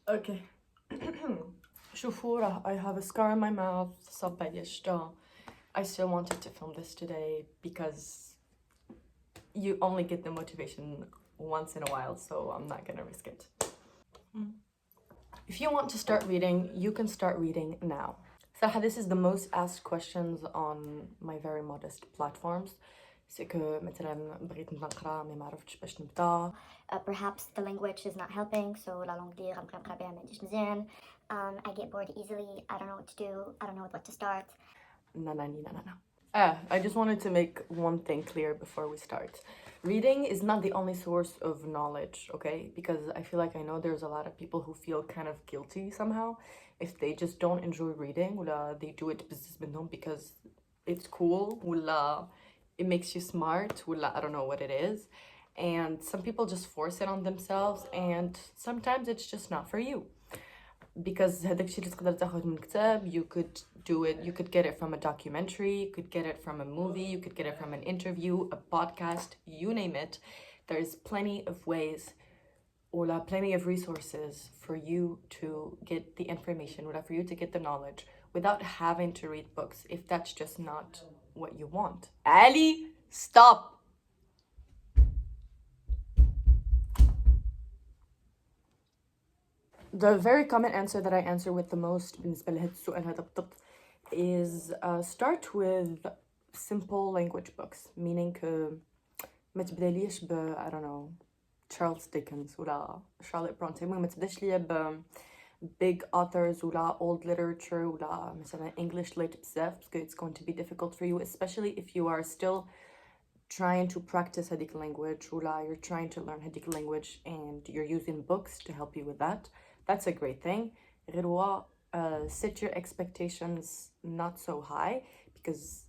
Okay. شوفوا I have a scar on my mouth. صب علي الشتا. I still wanted to film this today because you only get the motivation once in a while, so I'm not gonna risk it. If you want to start reading, you can start reading now. صراحة this is the most asked questions on my very modest platforms. C'est que مثلا بغيت نقرا ما عرفتش باش نبدا. Perhaps the language is not helping, so la langue دي غنبقى نقرا بها ما عنديش مزيان. I get bored easily. I don't know what to do. I don't know what to start. No. I just wanted to make one thing clear before we start. Reading is not the only source of knowledge, okay? Because I feel like I know there's a lot of people who feel kind of guilty somehow if they just don't enjoy reading, or they do it because it's cool, or it makes you smart, or I don't know what it is. And some people just force it on themselves, and sometimes it's just not for you. Because هذاك الشيء اللي تقدر تاخذ من كتاب, you could do it, you could get it from a documentary, you could get it from a movie, you could get it from an interview, a podcast, you name it. There's plenty of ways or plenty of resources for you to get the information, or for you to get the knowledge without having to read books if that's just not what you want. Ali, stop! The very common answer that I answer with the most بالنسبة لهذا السؤال هذا بالضبط is start with simple language books, meaning ما تبداليش ب I don't know Charles Dickens ولا Charlotte Bronte. ما تبداش ليا ب big authors ولا old literature ولا مثلا English lit بزاف because it's going to be difficult for you, especially if you are still trying to practice هذيك language ولا you're trying to learn هذيك language and you're using books to help you with that. That's a great thing. غير هو set your expectations not so high, because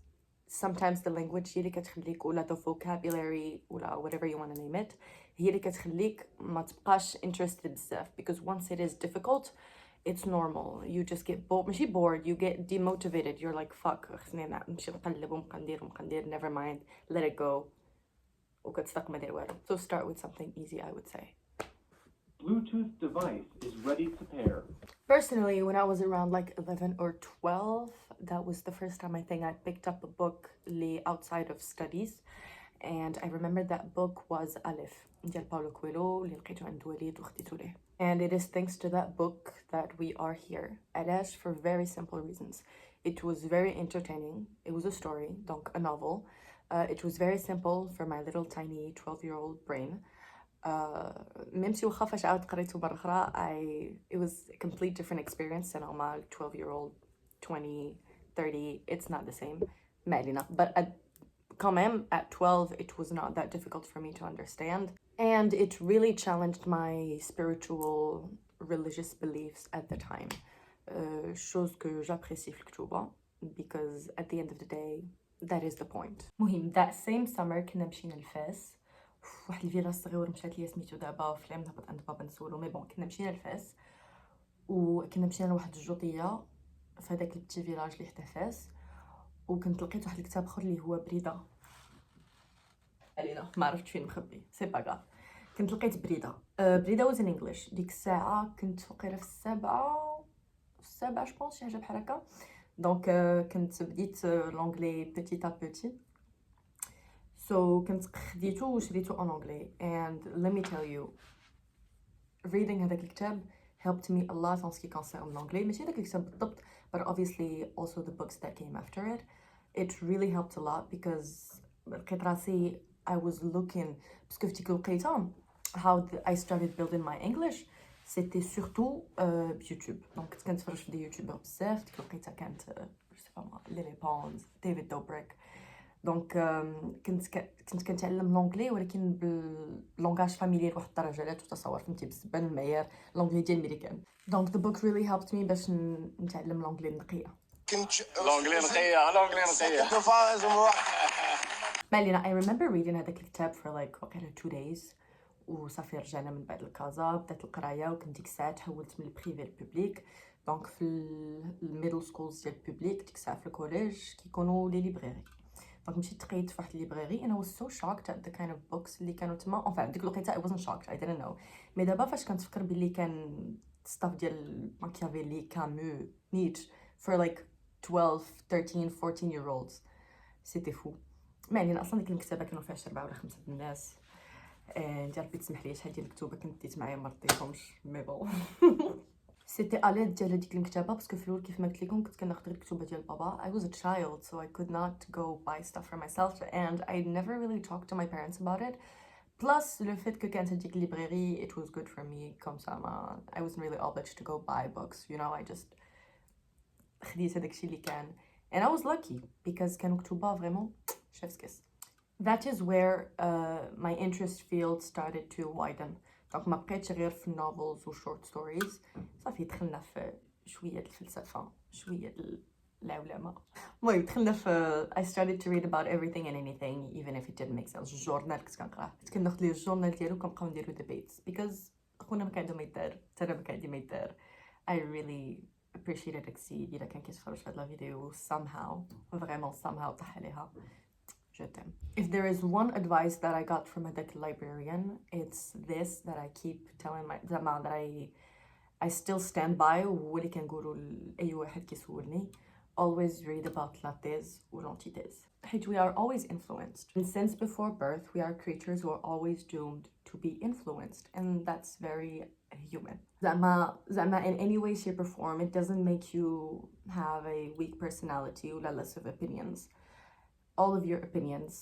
sometimes the language هي اللي كتخليك, ولا the vocabulary ولا whatever you want to name it, هي اللي كتخليك ما تبقاش interested بزاف, because once it is difficult, it's normal. You just get bored. ماشي bored, you get demotivated. You're like, fuck, خصني نمشي نقلب ومقندير, never mind, let it go. وكتستقى ما دير والو. So start with something easy, I would say. Bluetooth device is ready to pair. Personally, when I was around like 11 or 12, that was the first time I think I picked up a book outside of studies. And I remember that book was Alif ديال باولو كويلو اللي لقيته عند وليد وخديته ليه. And it is thanks to that book that we are here. علاش? For very simple reasons. It was very entertaining. It was a story, donc a novel. It was very simple for my little tiny 12-year-old brain. même si واخا فاش عاود قريته مرة أخرى, it was a complete different experience than my 12-year-old, 20, 30, it's not the same. ما علينا. But quand même, at 12, it was not that difficult for me to understand. And it really challenged my spiritual, religious beliefs at the time. Chose que j'apprécie في الكتوبة, because at the end of the day, that is the point. مهم, that same summer كنا مشينا لفاس. واحد الفيلا صغيور مشات ليا سميتو دابا فلام, نهبط عند بابا نسولو. مي بون, كنا مشينا لفاس وكنا مشينا لواحد الجوطيه في هذاك البتي فيلاج اللي حدا فاس, وكنت لقيت واحد الكتاب اخر اللي هو بريده. علينا ما عرفتش فين مخبي, سي با غاف. كنت لقيت بريده. بريده واز ان انجلش. ديك الساعه كنت وقيله في السابعه جو شي حاجه بحال هكا. دونك كنت بديت لونجلي بيتي ا بيتي. So كنت خديته وشريته en anglais, and let me tell you, reading هذاك الكتاب helped me a lot en ce qui concerne l'anglais. ماشي هذاك الكتاب بالضبط, but obviously also the books that came after it. It really helped a lot because لقيت راسي I was looking, parce que في ديك الوقيته how I started building my English, c'était surtout بيوتيوب. دونك كنت كنتفرج في دي يوتيوبر بزاف. ديك الوقيته كانت ليلي بونز, ديفيد دوبريك. دونك كنت كنتعلم لونجلي, ولكن باللونغاج فاميليير لواحد الدرجه لا تتصور, فهمتي, بالنسبه للمعيار لونجلي ديال الميريكان. دونك the book really helped me باش نتعلم لونجلي نقيه. لونجلي نقيه. مالينا, I remember reading هذاك الكتاب for like وقيلا 2 days, وصافي رجعنا من بعد الكازا, بدات القرايه, وكنت ديك الساعه تحولت من البريفي للبوبليك. دونك في الميدل سكولز ديال البوبليك ديك الساعه في الكوليج كيكونوا لي ليبراري. دونك مشيت تقيت في واحد الليبراري, and I was so shocked at the kind of books اللي كانوا تما. ديك الوقيته I wasn't shocked, I didn't know. مي دابا فاش كنتفكر باللي كان stuff ديال ماكيافيلي كامو نيتش for like 12 13 14 year olds. سيتي فو. ما علينا، اصلا ديك المكتبه كانوا فيها 4 ولا 5 الناس. انت ربي تسمح لي شحال ديال الكتب كنت ديت معايا ما رديتهمش مي بون. سيتي اليد ديال ديك المكتبه باسكو في الاول كيف ما قلت لكم كنت كناخذ غير الكتب ديال بابا. I was a child so I could not go buy stuff for myself and I never really talked to my parents about it. Plus le fait que كانت ديك librairie it was good for me comme ça ما I wasn't really obliged to go buy books, you know. I just خديت هذاك الشيء اللي كان and I was lucky because كانوا كتبا vraiment chef's kiss. That is where my interest field started to widen. دونك ما بقيتش غير في novels و short stories. صافي دخلنا في شويه الفلسفه شويه العولمه. المهم دخلنا في I started to read about everything and anything even if it didn't make sense. الجورنال كنت كنقراه كنت كناخذ لي الجورنال ديالو كنبقاو نديرو debates because خونا ما كان عندو ما يدار حتى انا ما كان عندي ما يدار. I really appreciated Exceed إذا كان كيتفرج في هاد لا فيديو somehow vraiment somehow طاح عليها. If there is one advice that I got from a librarian, it's this that I keep telling that I still stand by واللي كنقولوا لأي واحد كيسولني. Always read about lattes or entités. We are always influenced. And since before birth, we are creatures who are always doomed to be influenced. And that's very human. Zama in any way, shape, or form, it doesn't make you have a weak personality or less of opinions. All of your opinions,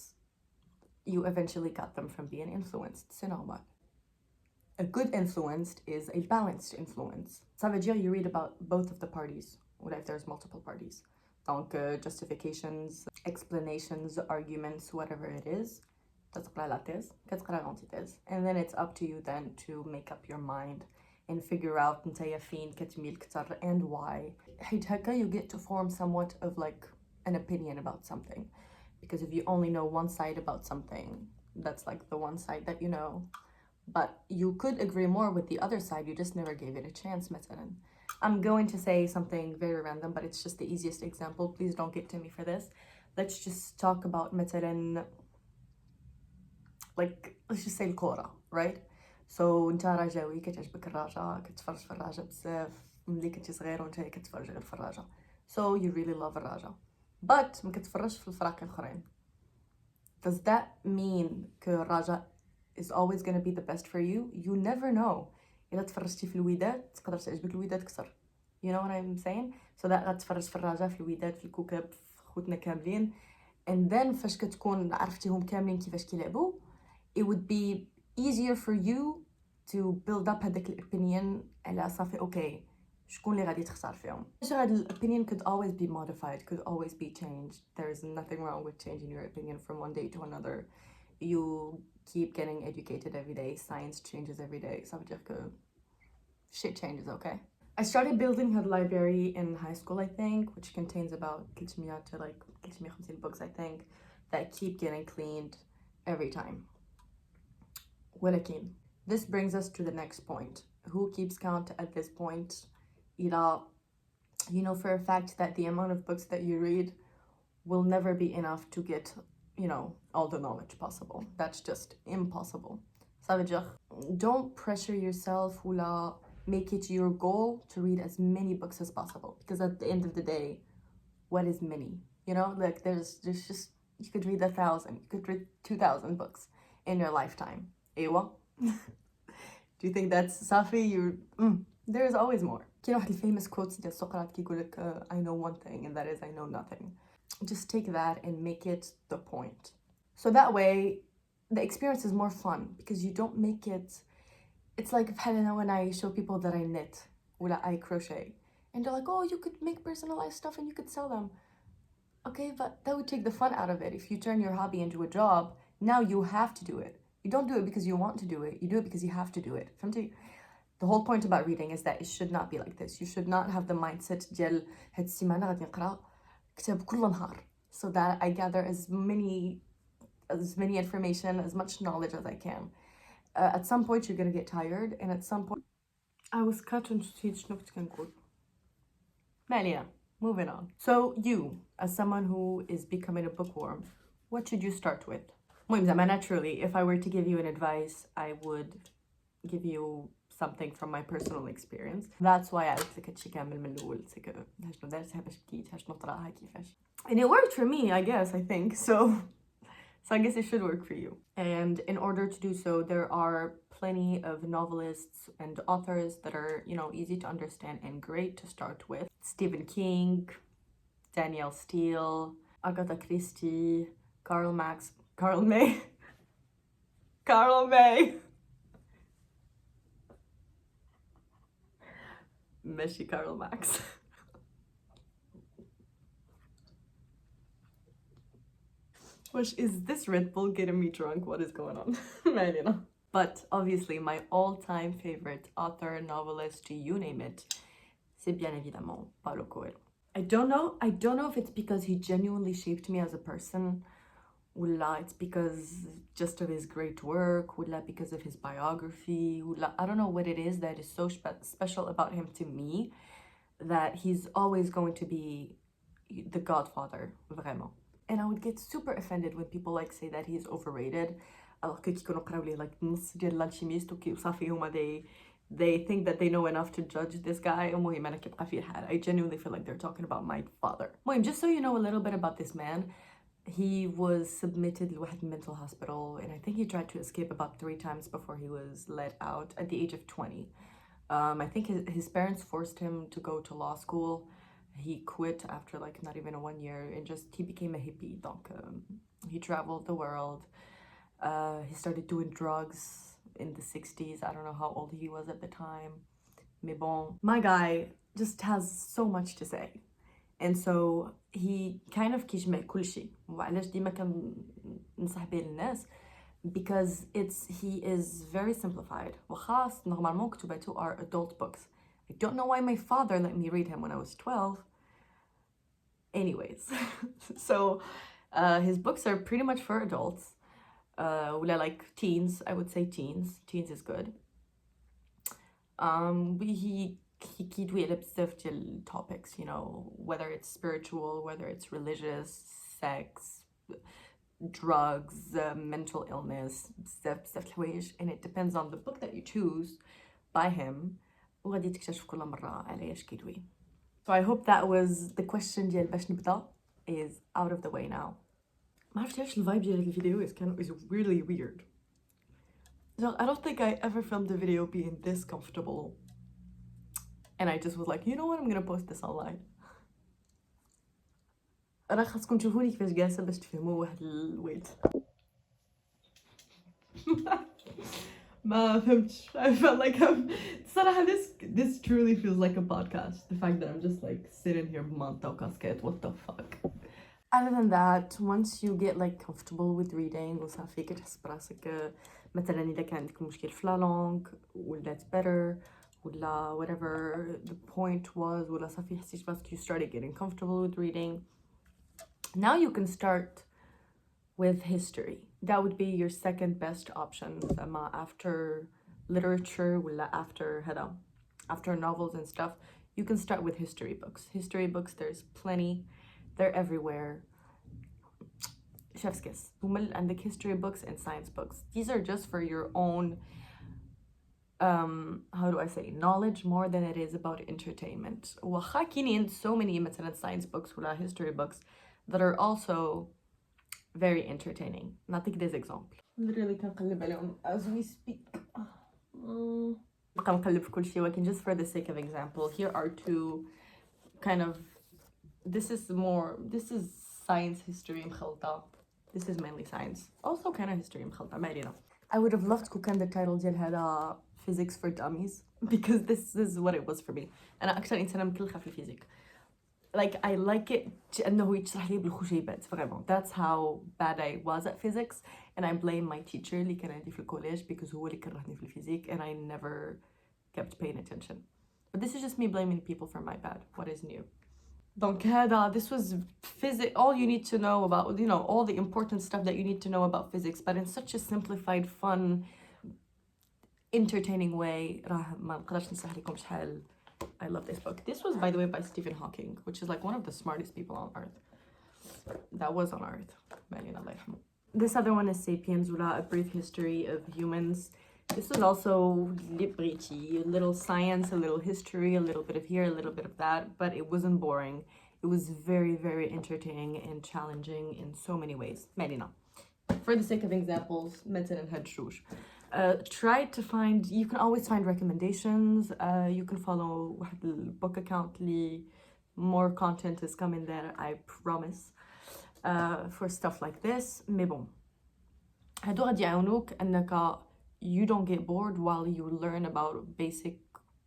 you eventually got them from being influenced. C'est normal. A good influenced is a balanced influence. Ça veut dire you read about both of the parties, what if there's multiple parties. Donc, justifications, explanations, arguments, whatever it is. كتقرا لا thèse, كتقرا l'antithèse. And then it's up to you then to make up your mind and figure out نتايا فين كتميل كتر and why. حيت هكا you get to form somewhat of like an opinion about something. Because if you only know one side about something, that's like the one side that you know. But you could agree more with the other side, you just never gave it a chance, مثلا. I'm going to say something very random, but it's just the easiest example. Please don't get to me for this. Let's just talk about مثلا like let's just say الكورة, right? So انت رجاوي كتعجبك الرجا كتفرج في الرجا بزاف ملي كنتي صغير وانت كتفرج غير في الرجا. So you really love الرجا. But ما كتفرجش في الفراق الآخرين. Does that mean que الرجا is always going to be the best for you? You never know. إلا تفرجتي في الوداد تقدر تعجبك الوداد كثر. You know what I'm saying? So that غتفرج في الرجا في الوداد في الكوكب في خوتنا كاملين. And then فاش كتكون عرفتيهم كاملين كيفاش كيلعبوا, it would be easier for you to build up هذاك الopinion على صافي اوكي شكون اللي غادي تختار فيهم. هذا opinion could always be modified, could always be changed. There is nothing wrong with changing your opinion from one day to another. You keep getting educated every day. Science changes every day. Ça veut dire que shit changes, okay? I started building a library in high school, I think, which contains about 300 to like 350 books, I think, that keep getting cleaned every time. ولكن this brings us to the next point. Who keeps count at this point? You know for a fact that the amount of books that you read will never be enough to get, you know, all the knowledge possible. That's just impossible. Ça veut dire, don't pressure yourself or make it your goal to read as many books as possible. Because at the end of the day, what is many? You know, like there's just, you could read 1,000, you could read 2,000 books in your lifetime. Ewa. Do you think that's Safi? There is always more. كاين واحد famous quotes ديال سقراط كيقول لك I know one thing and that is I know nothing. Just take that and make it the point. So that way the experience is more fun because you don't make it. It's like when I show people that I knit or I crochet and they're like, oh, you could make personalized stuff and you could sell them. Okay, but that would take the fun out of it. If you turn your hobby into a job, now you have to do it. You don't do it because you want to do it. You do it because you have to do it. The whole point about reading is that it should not be like this. You should not have the mindset ديال هاد السيمانة غادي نقرا كتاب كل نهار so that I gather as many information, as much knowledge as I can. At some point you're gonna get tired, and at some point I was cut and شنو كنت كنقول. ما علينا. Moving on. So you, as someone who is becoming a bookworm, what should you start with? المهم زعما naturally, if I were to give you an advice, I would give you something from my personal experience. That's why I قلت لك هادشي كامل من الأول. شنو دارتها باش بديتها شنو طراها كيفاش. And it worked for me, I guess, I think. So I guess it should work for you. And in order to do so, there are plenty of novelists and authors that are, easy to understand and great to start with. Stephen King, Danielle Steele, Agatha Christie, Karl May. Meshi Karl Max. Which is this Red Bull getting me drunk? What is going on? But obviously my all-time favorite author, novelist, you name it, c'est bien évidemment Paulo Coelho. I don't know if it's because he genuinely shaped me as a person, or it's because just of his great work, or because of his biography, I don't know what it is that is so special about him to me, that he's always going to be the godfather, vraiment. And I would get super offended when people say that he's overrated. Alors que كيكونوا قراو ليه نص ديال الالشيميست وصافي هما they think that they know enough to judge this guy. المهم أنا كيبقى في الحال. I genuinely feel like they're talking about my father. المهم, just so you know a little bit about this man, he was submitted لواحد mental hospital, and I think he tried to escape about 3 times before he was let out at the age of 20. I think his parents forced him to go to law school. He quit after not even 1 year, and he became a hippie. Donc, he traveled the world. He started doing drugs in the 60s. I don't know how old he was at the time. Mais bon, my guy just has so much to say. And so he kind of كيجمع كل شيء. وعلاش ديما كننصح به للناس, because he is very simplified. وخاص normalement كتباته are adult books. I don't know why my father let me read him when I was 12. Anyways, so his books are pretty much for adults. Like teens, I would say teens. Teens is good. He كيدوي على بزاف ديال topics, whether it's spiritual, whether it's religious, sex, drugs, mental illness, بزاف الحوايج, and it depends on the book that you choose by him. وغادي تكتشف كل مرة على ايش كيدوي. So I hope that was the question ديال باش نبدا is out of the way now. ما عرفتش علاش الفايب ديال الفيديو is really weird. So I don't think I ever filmed a video being this comfortable, and I just was like, you know what, I'm gonna post this online. أنا خاصكم تشوفوني كيفاش جالسة باش تفهموا واحد الويت. ما فهمتش. I felt like صراحة this truly feels like a podcast. The fact that I'm just sitting here بمانطة وكاسكيت, what the fuck. Other than that, once you get comfortable with reading وصافي كتحس براسك مثلا إذا كان عندك مشكل في لا لونغ ولا it's better ولا whatever the point was, ولا صافي حسيت براسك you started getting comfortable with reading, now you can start with history. That would be your second best option. After literature ولا after novels and stuff, you can start with history books. History books, there's plenty. They're everywhere. Chef's kiss. And the history books and science books. These are just for your own, how do I say, knowledge more than it is about entertainment. And so many science books or history books that are also very entertaining. نعطيك des exemples. Literally كنقلب عليهم as we speak. نبقى نقلب في كل شيء, ولكن just for the sake of example, here are two kind of, this is science history مخلطة. This is mainly science. Also kind of history مخلطة, ما علينا. I would have loved كون كان the title ديال هذا physics for dummies, because this is what it was for me. أنا أكثر إنسانة مكلخة في الفيزيك. I like it لأنه يشرح لي بالخشيبات, vraiment. That's how bad I was at physics, and I blame my teacher اللي كان عندي في الكوليج because هو اللي كرهني في الفيزيك, and I never kept paying attention. But this is just me blaming people for my bad. What is new? Donc this was physics, all you need to know about, all the important stuff that you need to know about physics, but in such a simplified, fun, entertaining way. ما نقدرش نسهل لكم شحال I love this book. This was, by the way, by Stephen Hawking, which is one of the smartest people on earth. That was on earth. This other one is Sapiens, a brief history of humans. This is also libriti, a little science, a little history, a little bit of here, a little bit of that, but it wasn't boring. It was very, very entertaining and challenging in so many ways. Marina. For the sake of examples, مثلا هالشوش. Try to find, you can always find recommendations. You can follow واحد book account more content is coming there, I promise, for stuff like this. Mais bon, هادو غادي يعاونوك انك you don't get bored while you learn about basic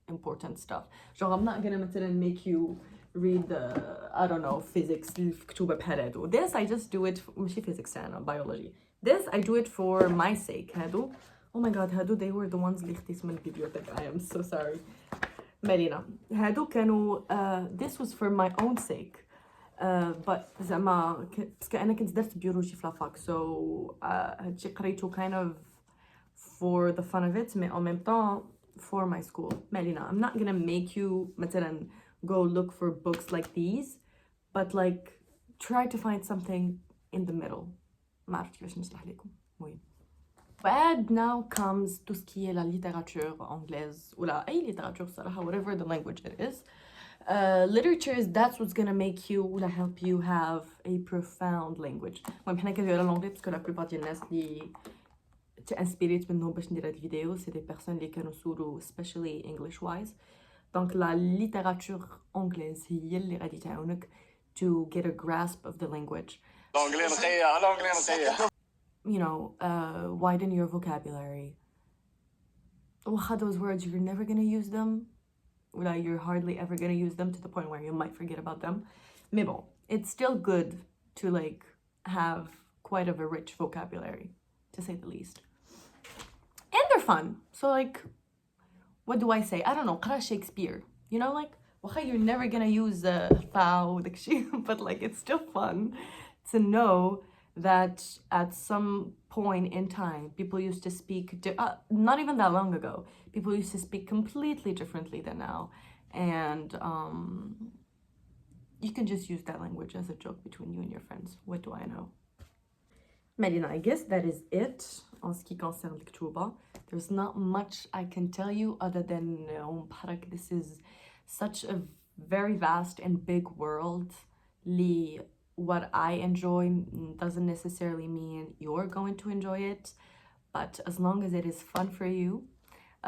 important stuff. Genre, I'm not gonna مثلا make you read the, I don't know, physics مكتوبة بحال هادو. This I just do it ماشي physics أنا biology. This I do it for my sake. هادو, oh my god, هادو they were the ones اللي خديت من البيبليوتيك. I am so sorry. مارينا, هادو كانوا this was for my own sake. But زعما باسكو أنا كنت درت بيولوجي في لافاك, so هادشي قريتو kind of for the fun of it, mais en même temps for my school. Melina, I'm not gonna make you مثلا go look for books like these, but like try to find something in the middle. ما عرفت كيفاش نشرح لكم. المهم. And now comes tout ce qui est la littérature anglaise ou la أي littérature صراحة, whatever the language it is. Literature is that's what's gonna make you ولا help you have a profound language. المهم حنا كندويو على l'anglais parce que la plupart ديال الناس اللي تانسبيريت منهم باش ندير هاد الفيديو سي دي بيرسون اللي كانوا سولو especially English wise. دونك لا ليتيراتور انجليز هي اللي غادي تعاونك to get a grasp of the language. You know, widen your vocabulary. واخا those words you're never gonna use them, ولا you're hardly ever gonna use them to the point where you might forget about them. Mais bon, it's still good to like have quite of a rich vocabulary, to say the least. And they're fun. So like, what do I say? I don't know, قرا Shakespeare. You know, like, واخا you're never gonna use فاو داكشي, but like it's still fun to know that at some point in time people used to speak not even that long ago, people used to speak completely differently than now, and you can just use that language as a joke between you and your friends. What do I know? Medina, I guess that is it en ce qui concerne l'ktuba. There's not much I can tell you other than this is such a very vast and big world. What I enjoy doesn't necessarily mean you're going to enjoy it, but as long as it is fun for you,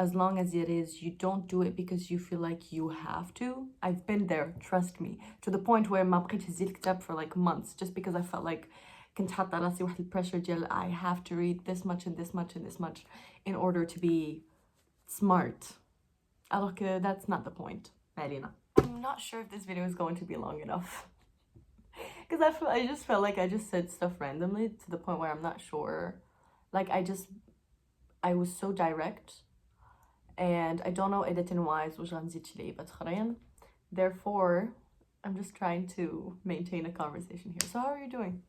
as long as it is you don't do it because you feel like you have to. I've been there, trust me, to the point where ما بقيت هزيت الكتاب for like months just because I felt like كنت حاطة راسي واحد البريشر ديال I have to read this much and this much and this much in order to be smart. Alors que that's not the point, Marina. I'm not sure if this video is going to be long enough. Because I just felt like I just said stuff randomly to the point where I'm not sure. Like I was so direct, and I don't know editing wise وش غنزيد شي but خرين. Therefore, I'm just trying to maintain a conversation here. So how are you doing?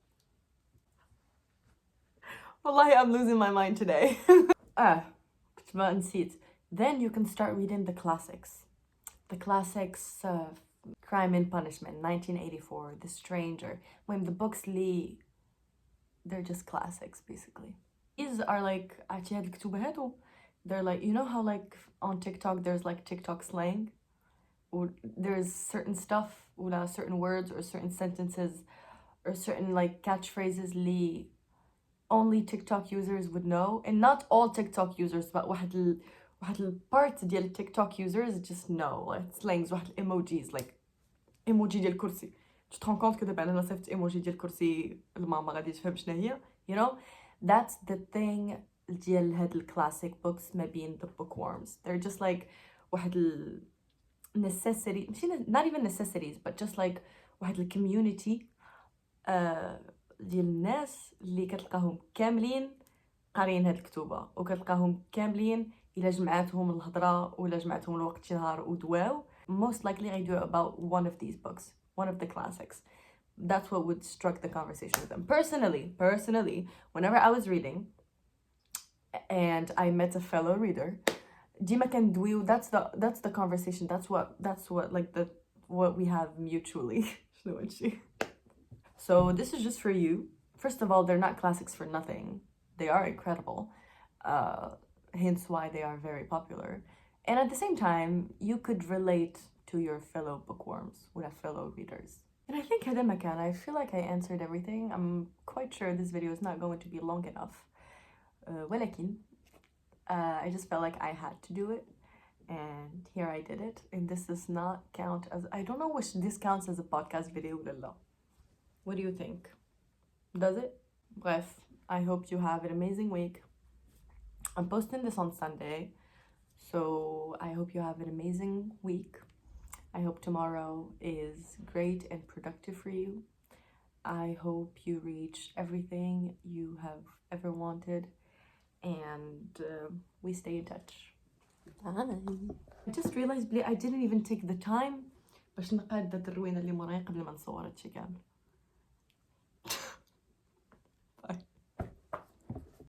Wallahi, I'm losing my mind today. Then you can start reading the classics. The classics, Crime and Punishment, 1984, The Stranger. When the books they're just classics, basically. These are like, they're like, you know how like on TikTok there's like TikTok slang? Or there's certain stuff, or certain words or certain sentences or certain like catchphrases only TikTok users would know. And not all TikTok users, but واحد البارت ديال TikTok users just know like slangs, واحد emojis like emoji ديال الكرسي. Tu te rends compte que دابا انا صيفط emoji ديال الكرسي الماما غادي تفهم شنو هي, you know? That's the thing ديال هاد الكلاسيك books ما بين the bookworms. They're just like واحد necessity, not even necessities, but just like واحد الكوميونيتي ديال الناس اللي كتلقاهم كاملين قارين هاد الكتوبه, وكتلقاهم كاملين الا جمعاتهم الهضره ولا جمعاتهم الوقت شي نهار ودواو, most likely I do about one of these books, one of the classics. That's what would struck the conversation with them. Personally, whenever I was reading and I met a fellow reader, ديما كندويو, that's the conversation, that's what like what we have mutually. So this is just for you. First of all, they're not classics for nothing. They are incredible. hence why they are very popular. And at the same time, you could relate to your fellow bookworms or fellow readers. And I think هذا مكان. I feel like I answered everything. I'm quite sure this video is not going to be long enough. ولكن I just felt like I had to do it, and here I did it. And this does not count as, I don't know if this counts as a podcast video ولا لا. What do you think? Does it? Bref, I hope you have an amazing week. I'm posting this on Sunday, so I hope you have an amazing week. I hope tomorrow is great and productive for you. I hope you reach everything you have ever wanted, and we stay in touch. Bye. I just realized I didn't even take the time باش نقاد الروينة اللي موراي قبل ما نصور هادشي كامل.